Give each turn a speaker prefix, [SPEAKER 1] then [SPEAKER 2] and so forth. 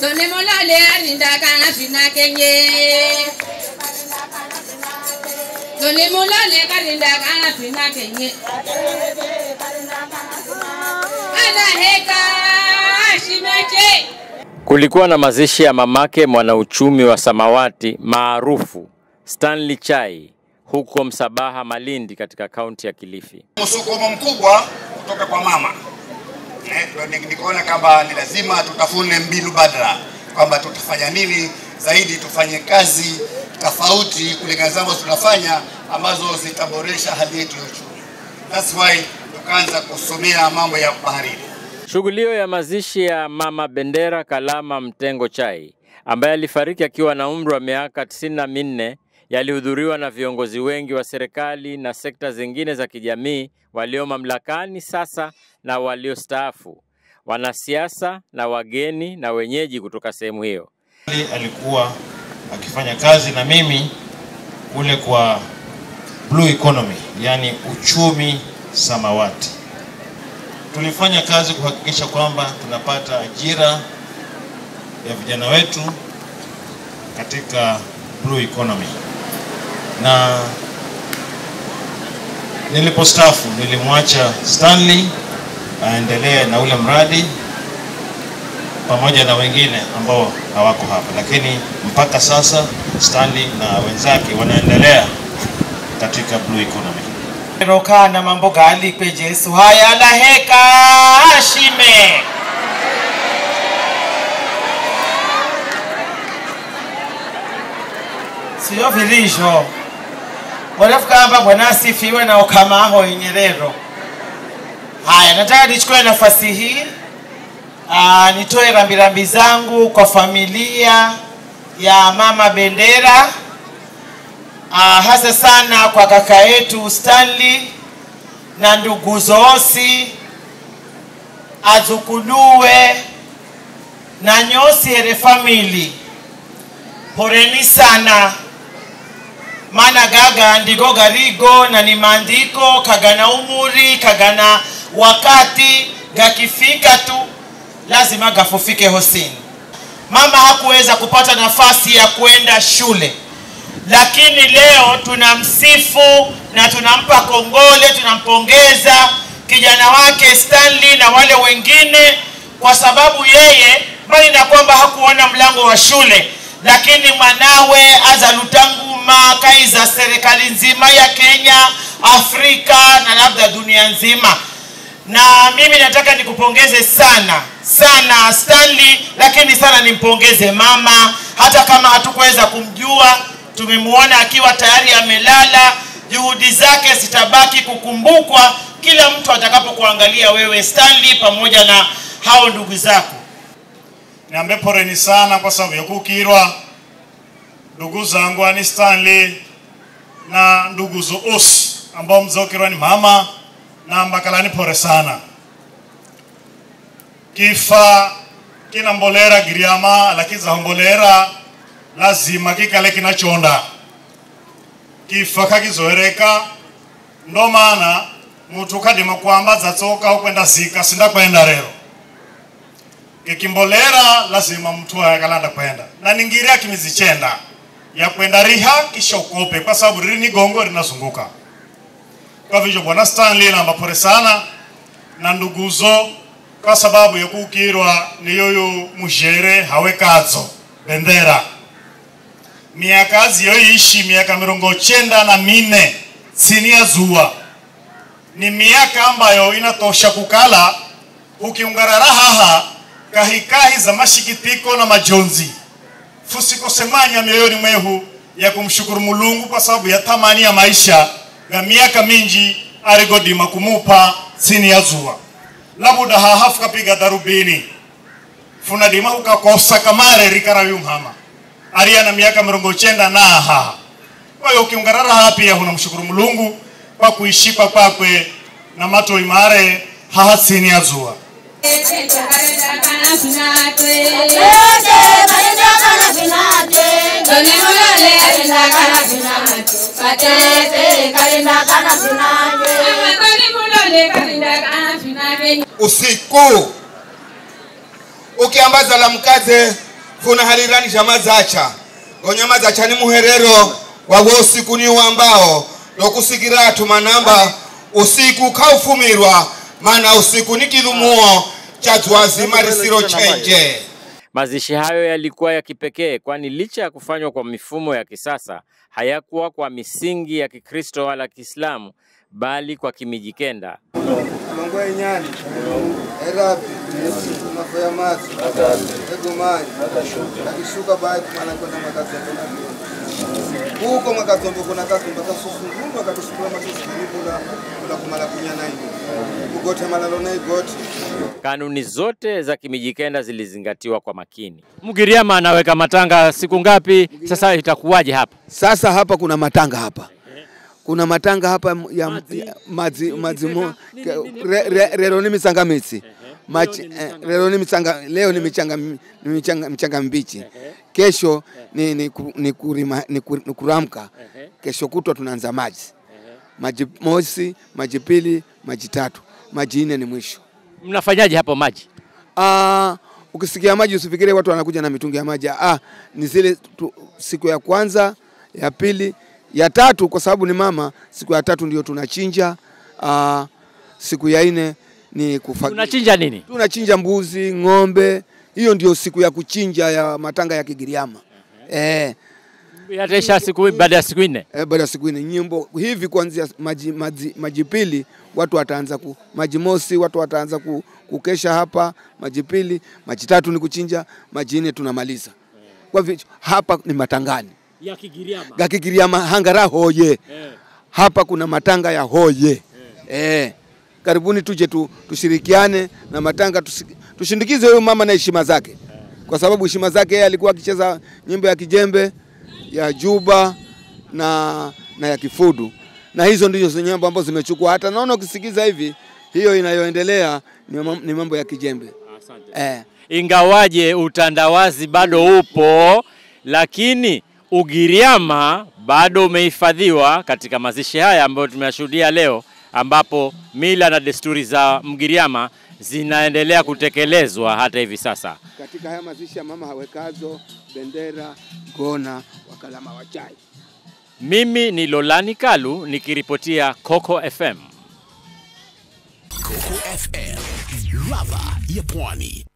[SPEAKER 1] Dole mulole arinda kana fina kenye. Dole mulole arinda kana fina kenye. Ana heka shimeche.
[SPEAKER 2] Kulikuwa na mazishi ya mamake mwanauchumi wa samawati maarufu Stanley Chai huko Msabaha Malindi katika kaunti ya Kilifi.
[SPEAKER 3] Msukumo mkubwa kutoka kwa mama. Nikaona kama ni lazima tutafune mbinu badala, kwamba tutafanya nini zaidi, tufanye kazi tofauti kulingana na tunafanya ambazo zitaboresha hali yetu ya uchumi. That's why tukaanza kusomea mambo ya baharini.
[SPEAKER 2] Shughuli ya mazishi ya Mama Bendera Kalama Mtengo Chai ambaye alifariki akiwa na umri wa miaka 94 yalihudhuriwa na viongozi wengi wa serikali na sekta zingine za kijamii walio mamlakani sasa na waliostaafu, wanasiasa na wageni na wenyeji kutoka sehemu hiyo.
[SPEAKER 4] Alikuwa akifanya kazi na mimi kule kwa Blue Economy, yani uchumi samawati. Tulifanya kazi kuhakikisha kwamba tunapata ajira ya vijana wetu katika Blue Economy. Na nilipostaafu nilimwacha Stanley aendelee na ule mradi pamoja na wengine ambao hawako hapa, lakini mpaka sasa Stanley na wenzake wanaendelea katika Blue Economy.
[SPEAKER 5] Roka na mambo gali pe Yesu haya la heka ashime. Sio vilisho. Wanafuka hapa Bwana asifiwe na ukama aho Nyerero. Haya, nataka nichukue nafasi hii nitoe rambirambi zangu kwa familia ya Mama Bendera, hasa sana kwa kaka yetu Stanley na ndugu Zosi, azukuluwe na nyosi here family. Poreni sana, mana gaga ndigo garigo na ni mandiko kagana umuri kagana wakati gakifika tu lazima gafufike hosini. Mama hakuweza kupata nafasi ya kuenda shule, lakini leo tunamsifu na tunampa kongole, tunampongeza kijana wake Stanley na wale wengine, kwa sababu yeye bali na kwamba hakuona mlango wa shule, lakini mwanawe azalutanguma kaiza serikali nzima ya Kenya, Afrika na labda dunia nzima. Na mimi nataka nikupongeze sana sana Stanley, lakini sana nimpongeze mama. Hata kama hatukuweza kumjua, tumemuona akiwa tayari amelala, juhudi zake zitabaki kukumbukwa kila mtu atakapokuangalia wewe Stanley pamoja na hao ndugu zako.
[SPEAKER 3] Niambe poreni sana kwa sababu ya kukirwa ndugu zangu ani Stanley na ndugu Zoos ambao mzokirwa ni mama na mbakalani pore sana. Kifa kina mbolera giriama lakini za mbolera lazima kikale kinachonda. Kifa kakizoereka ndo maana mtu kadima kwamba zatoka ukwenda sika sinda kwenda rero. Kikimbolera lazima mtu akalanda kwenda. Na ningiria kimizichenda ya kwenda riha kisha ukope kwa sababu rini gongo linazunguka. Kwa hivyo Bwana Stanley na mbapore sana na nduguzo kwa sababu ya kukirwa ni yoyo mujere hawekazo Bendera. Miakazi yoishi miaka 94 chini ya zua. Ni miaka ambayo inatosha kukala ukiungarara haha kahikahi za mashikitiko na majonzi. Fusiko semanya mioyoni mwehu ya kumshukuru Mulungu kwa sababu ya thamani ya maisha ya miaka mingi arigodima kumupa chini ya zua. Labuda hahafu kapiga darubini. Funadima ukakosa kamare rikarawi umhama. Ariana miaka 90 na haha. Kwa hiyo ukiungarara hapi ya unamshukuru Mulungu kwa kuishipa kwakwe na mato imare haha chini ya zua.
[SPEAKER 6] Usiku ukiambaza la mkaze funa halirani chama zacha gonyama zacha ni muherero wa usiku ni ambao lokusigira tumanamba usiku kaufumirwa maana usiku ni kilumuo cha tuazima risiro chenje.
[SPEAKER 2] Mazishi hayo yalikuwa ya kipekee kwani licha ya kufanywa kwa mifumo ya kisasa hayakuwa kwa misingi ya Kikristo wala Kiislamu bali kwa Kimijikenda.
[SPEAKER 7] Mangwa nyani erabi tunafanya maji egomani akishuka baada kumana kwenda makatombo na huko makatombo kuna katombo kasufungundo akatusukura matusi kuna kumala kunyana hiyo ugote malalo na igote.
[SPEAKER 2] Kanuni zote za Kimijikenda zilizingatiwa kwa makini. Mgiriama anaweka matanga siku ngapi? Sasa itakuwaje hapa?
[SPEAKER 7] Sasa hapa kuna matanga hapa. Kuna matanga hapa ya mazimo rero ni misangamitsi. Rero ni misanga leo ni michanga mbichi. Kesho ni kuramka. Kesho kutwa tunaanza maji. Maji mosi, maji pili, maji tatu. Maji nne ni mwisho.
[SPEAKER 2] Mnafanyaje hapo maji?
[SPEAKER 7] Ukisikia maji usifikiri watu wanakuja na mitungi ya maji. Ni zile siku ya kwanza, ya pili, ya tatu kwa sababu ni mama, siku ya tatu ndio tunachinja. Siku ya nne ni kufagia.
[SPEAKER 2] Tunachinja nini?
[SPEAKER 7] Tunachinja mbuzi, ng'ombe. Hiyo ndio siku ya kuchinja ya matanga ya Kigiriama.
[SPEAKER 2] Yataisha siku baada ya siku nne.
[SPEAKER 7] Baada ya siku nne nyimbo hivi kuanzia maji pili watu wataanza maji mosi watu wataanza kukesha hapa, maji pili, maji tatu ni kuchinja, maji nne tunamaliza. Kwa hivyo hapa ni matangani
[SPEAKER 2] ya Kigiriama.
[SPEAKER 7] Ya Kigiriama hangara hoye. Hapa kuna matanga ya hoye. Karibuni tuje tushirikiane na matanga tushindikize huyo mama na heshima zake. Kwa sababu heshima zake yeye alikuwa akicheza nyimbo ya kijembe, ya juba na ya kifudu. Na hizo ndizo nyimbo ambazo zimechukua hata naona ukisikiza hivi hiyo inayoendelea ni mambo ya kijembe.
[SPEAKER 2] Asante. Ingawaje utandawazi bado upo lakini Ugiriama bado umehifadhiwa katika mazishi haya ambayo tumeyashuhudia leo ambapo mila na desturi za Mgiriama zinaendelea kutekelezwa hata hivi sasa.
[SPEAKER 7] Katika haya mazishi ya mama hawekazo bendera gona wakalama wachai.
[SPEAKER 2] Mimi ni Lolani Kalu nikiripotia Coco FM.
[SPEAKER 8] Coco FM, ladha ya Pwani.